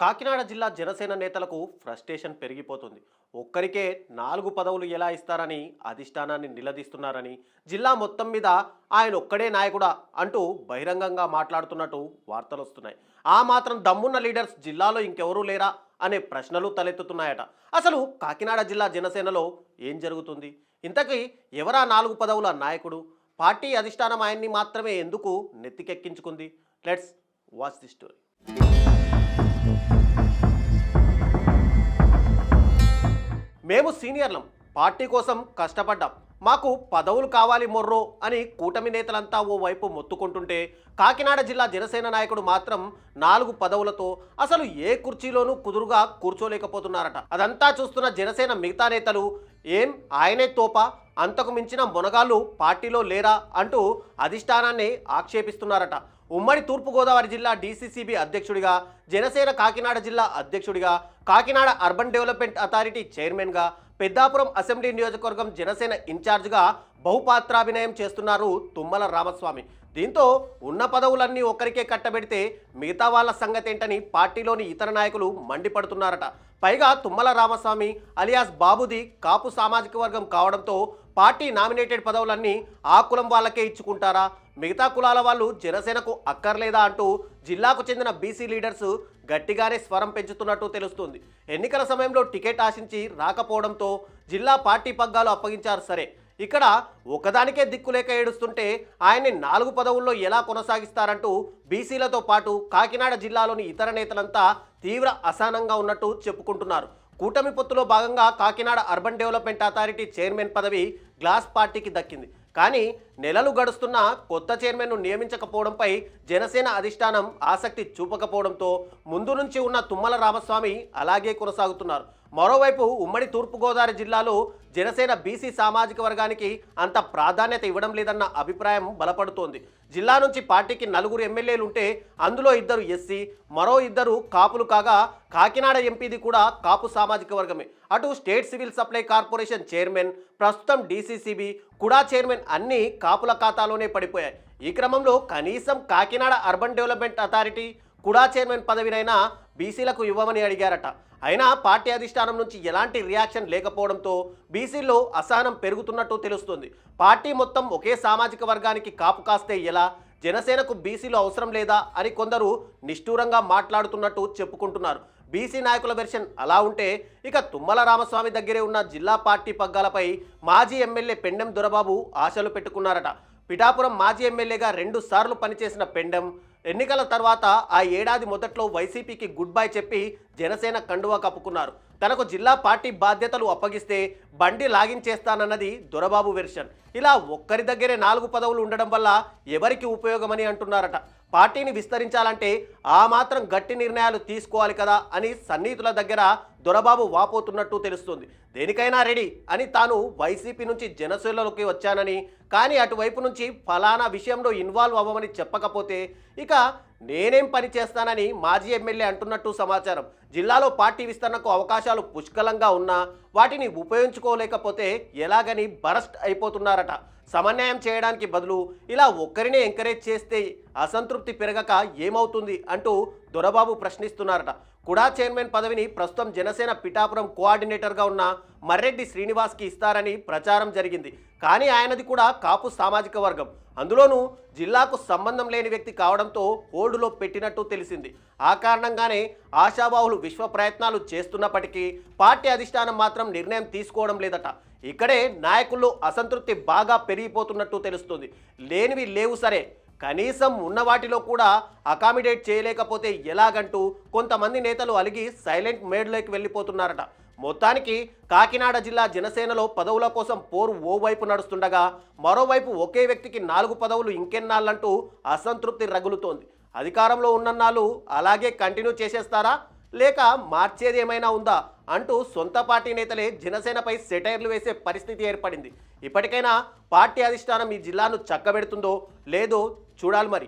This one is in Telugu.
కాకినాడ జిల్లా జనసేన నేతలకు ఫ్రస్ట్రేషన్ పెరిగిపోతుంది. ఒక్కరికే 4 పదవులు ఎలా ఇస్తారని అధిష్టానాన్ని నిలదీస్తున్నారని, జిల్లా మొత్తం మీద ఆయన ఒక్కడే నాయకుడా అంటూ బహిరంగంగా మాట్లాడుతున్నట్టు వార్తలొస్తున్నాయి. ఆ మాత్రం దమ్మున్న లీడర్స్ జిల్లాలో ఇంకెవరూ లేరా అనే ప్రశ్నలు తలెత్తుతున్నాయట. అసలు కాకినాడ జిల్లా జనసేనలో ఏం జరుగుతుంది? ఇంతకీ ఎవరా 4 పదవుల నాయకుడు? పార్టీ అధిష్టానం ఆయన్ని మాత్రమే ఎందుకు నెత్తికెక్కించుకుంది? Let's watch the story. మేము సీనియర్లం, పార్టీ కోసం కష్టపడ్డాం, మాకు పదవులు కావాలి మొర్రో అని కూటమి నేతలంతా ఓ వైపు మొత్తుకుంటుంటే, కాకినాడ జిల్లా జనసేన నాయకుడు మాత్రం 4 పదవులతో అసలు ఏ కుర్చీలోనూ కుదురుగా కూర్చోలేకపోతున్నారట. అదంతా చూస్తున్న జనసేన మిగతా నేతలు ఏం ఆయనే తోపా, అంతకు మించిన మొనగాళ్ళు పార్టీలో లేరా అంటూ అధిష్టానాన్ని ఆక్షేపిస్తున్నారట. ఉమ్మడి తూర్పుగోదావరి జిల్లా డీసీసీబీ అధ్యక్షుడిగా, జనసేన కాకినాడ జిల్లా అధ్యక్షుడిగా, కాకినాడ అర్బన్ డెవలప్మెంట్ అథారిటీ చైర్మన్గా, పెద్దాపురం అసెంబ్లీ నియోజకవర్గం జనసేన ఇన్ఛార్జ్గా బహుపాత్రాభినయం చేస్తున్నారు తుమ్మల రామస్వామి. దీంతో ఉన్న పదవులన్నీ ఒక్కరికే కట్టబెడితే మిగతా వాళ్ళ సంగతి ఏంటని పార్టీలోని ఇతర నాయకులు మండిపడుతున్నారట. పైగా తుమ్మల రామస్వామి అలియాస్ బాబుది కాపు సామాజిక వర్గం కావడంతో పార్టీ నామినేటెడ్ పదవులన్నీ ఆ కులం వాళ్ళకే ఇచ్చుకుంటారా, మిగతా కులాల వాళ్ళు జనసేనకు అక్కర్లేదా అంటూ జిల్లాకు చెందిన బీసీ లీడర్స్ గట్టిగానే స్వరం పెంచుతున్నట్టు తెలుస్తుంది. ఎన్నికల సమయంలో టికెట్ ఆశించి రాకపోవడంతో జిల్లా పార్టీ పగ్గాలు అప్పగించారు. సరే, ఇక్కడ ఒకదానికే దిక్కులేక ఏడుస్తుంటే ఆయన్ని 4 పదవుల్లో ఎలా కొనసాగిస్తారంటూ బీసీలతో పాటు కాకినాడ జిల్లాలోని ఇతర నేతలంతా తీవ్ర అసహనంగా ఉన్నట్టు చెప్పుకుంటున్నారు. కూటమి పొత్తులో భాగంగా Kakinada urban development authority chairman పదవి గ్లాస్ పార్టీకి దక్కింది. కానీ నెలలు గడుస్తున్నా కొత్త చైర్మన్ను నియమించకపోవడంపై జనసేన అధిష్టానం ఆసక్తి చూపకపోవడంతో ముందు నుంచి ఉన్న తుమ్మల రామస్వామి అలాగే కొనసాగుతున్నారు. మరోవైపు ఉమ్మడి తూర్పుగోదావరి జిల్లాలో జనసేన బీసీ సామాజిక వర్గానికి అంత ప్రాధాన్యత ఇవ్వడం లేదన్న అభిప్రాయం బలపడుతోంది. జిల్లా నుంచి పార్టీకి 4 ఎమ్మెల్యేలు ఉంటే అందులో 2 ఎస్సీ, మరో 2 కాపులు కాగా కాకినాడ ఎంపీది కూడా కాపు సామాజిక వర్గమే. అటు state civil supply corporation chairman, ప్రస్తుతం డీసీసీబీ కూడా చైర్మన్ అన్నీ కాపుల ఖాతాలోనే పడిపోయాయి. ఈ క్రమంలో కనీసం కాకినాడ అర్బన్ డెవలప్మెంట్ అథారిటీ కూడా చైర్మన్ పదవినైనా బీసీలకు ఇవ్వమని అడిగారట. అయినా పార్టీ అధిష్టానం నుంచి ఎలాంటి రియాక్షన్ లేకపోవడంతో బీసీల్లో అసహనం పెరుగుతున్నట్టు తెలుస్తుంది. పార్టీ మొత్తం ఒకే సామాజిక వర్గానికి కాపు కాస్తే ఎలా, జనసేనకు బీసీలు అవసరం లేదా అని కొందరు నిష్ఠూరంగా మాట్లాడుతున్నట్టు చెప్పుకుంటున్నారు. బీసీ నాయకుల వెర్షన్ అలా ఉంటే, ఇక తుమ్మల రామస్వామి దగ్గరే ఉన్న జిల్లా పార్టీ పగ్గాలపై మాజీ ఎమ్మెల్యే పెండెం దొరబాబు ఆశలు పెట్టుకున్నారట. పిఠాపురం మాజీ ఎమ్మెల్యేగా 2 సార్లు పనిచేసిన పెండెం ఎన్నికల తర్వాత ఆ ఏడాది మొదట్లో వైసీపీకి గుడ్ బై చెప్పి జనసేన కండువా కప్పుకున్నారు. తనకు జిల్లా పార్టీ బాధ్యతలు అప్పగిస్తే బండి లాగించేస్తానన్నది దొరబాబు వెర్షన్. ఇలా ఒక్కరి దగ్గరే 4 పదవులు ఉండడం వల్ల ఎవరికి ఉపయోగమని అంటున్నారట. పార్టీని విస్తరించాలంటే ఆ మాత్రం గట్టి నిర్ణయాలు తీసుకోవాలి కదా అని సన్నిహితుల దగ్గర దొరబాబు వాపోతున్నట్టు తెలుస్తుంది. దేనికైనా రెడీ అని తాను వైసీపీ నుంచి జనసేనలోకి వచ్చానని, కానీ అటువైపు నుంచి ఫలానా విషయంలో ఇన్వాల్వ్ అవ్వమని చెప్పకపోతే ఇక నేనేం పని చేస్తానని మాజీ ఎమ్మెల్యే అంటున్నట్టు సమాచారం. జిల్లాలో పార్టీ విస్తరణకు అవకాశాలు పుష్కలంగా ఉన్నా వాటిని ఉపయోగించుకోలేకపోతే ఎలాగని బరస్ట్ అయిపోతున్నారట. సమన్వయం చేయడానికి బదులు ఇలా ఒక్కరినే ఎంకరేజ్ చేస్తే అసంతృప్తి పెరగక ఏమవుతుంది అంటూ దొరబాబు ప్రశ్నిస్తున్నారట. కుడా చైర్మన్ పదవిని ప్రస్తుతం జనసేన పిఠాపురం కోఆర్డినేటర్గా ఉన్న మర్రెడ్డి శ్రీనివాస్కి ఇస్తారని ప్రచారం జరిగింది. కానీ ఆయనది కూడా కాపు సామాజిక వర్గం, అందులోనూ జిల్లాకు సంబంధం లేని వ్యక్తి కావడంతో హోల్డ్లో పెట్టినట్టు తెలిసింది. ఆ కారణంగానే ఆశావాహులు విశ్వ ప్రయత్నాలు చేస్తున్నప్పటికీ పార్టీ అధిష్టానం మాత్రం నిర్ణయం తీసుకోవడం లేదట. ఇక్కడే నాయకుల్లో అసంతృప్తి బాగా పెరిగిపోతున్నట్టు తెలుస్తుంది. లేనివి లేవు సరే, కనీసం ఉన్న వాటిలో కూడా అకామిడేట్ చేయలేకపోతే ఎలాగంటూ కొంతమంది నేతలు అలిగి సైలెంట్ మేడ్లోకి వెళ్ళిపోతున్నారట. మొత్తానికి కాకినాడ జిల్లా జనసేనలో పదవుల కోసం పోరు ఓవైపు నడుస్తుండగా మరోవైపు ఒకే వ్యక్తికి 4 పదవులు ఇంకెన్నాళ్ళంటూ అసంతృప్తి రగులుతోంది. అధికారంలో ఉన్నన్నాళ్ళు అలాగే కంటిన్యూ చేసేస్తారా, లేక మార్చేది ఏమైనా ఉందా అంటూ సొంత పార్టీ నేతలే జనసేనపై సెటైర్లు వేసే పరిస్థితి ఏర్పడింది. ఇప్పటికైనా పార్టీ అధిష్టానం ఈ జిల్లాను చక్కబెడుతుందో లేదో చూడాలి మరి.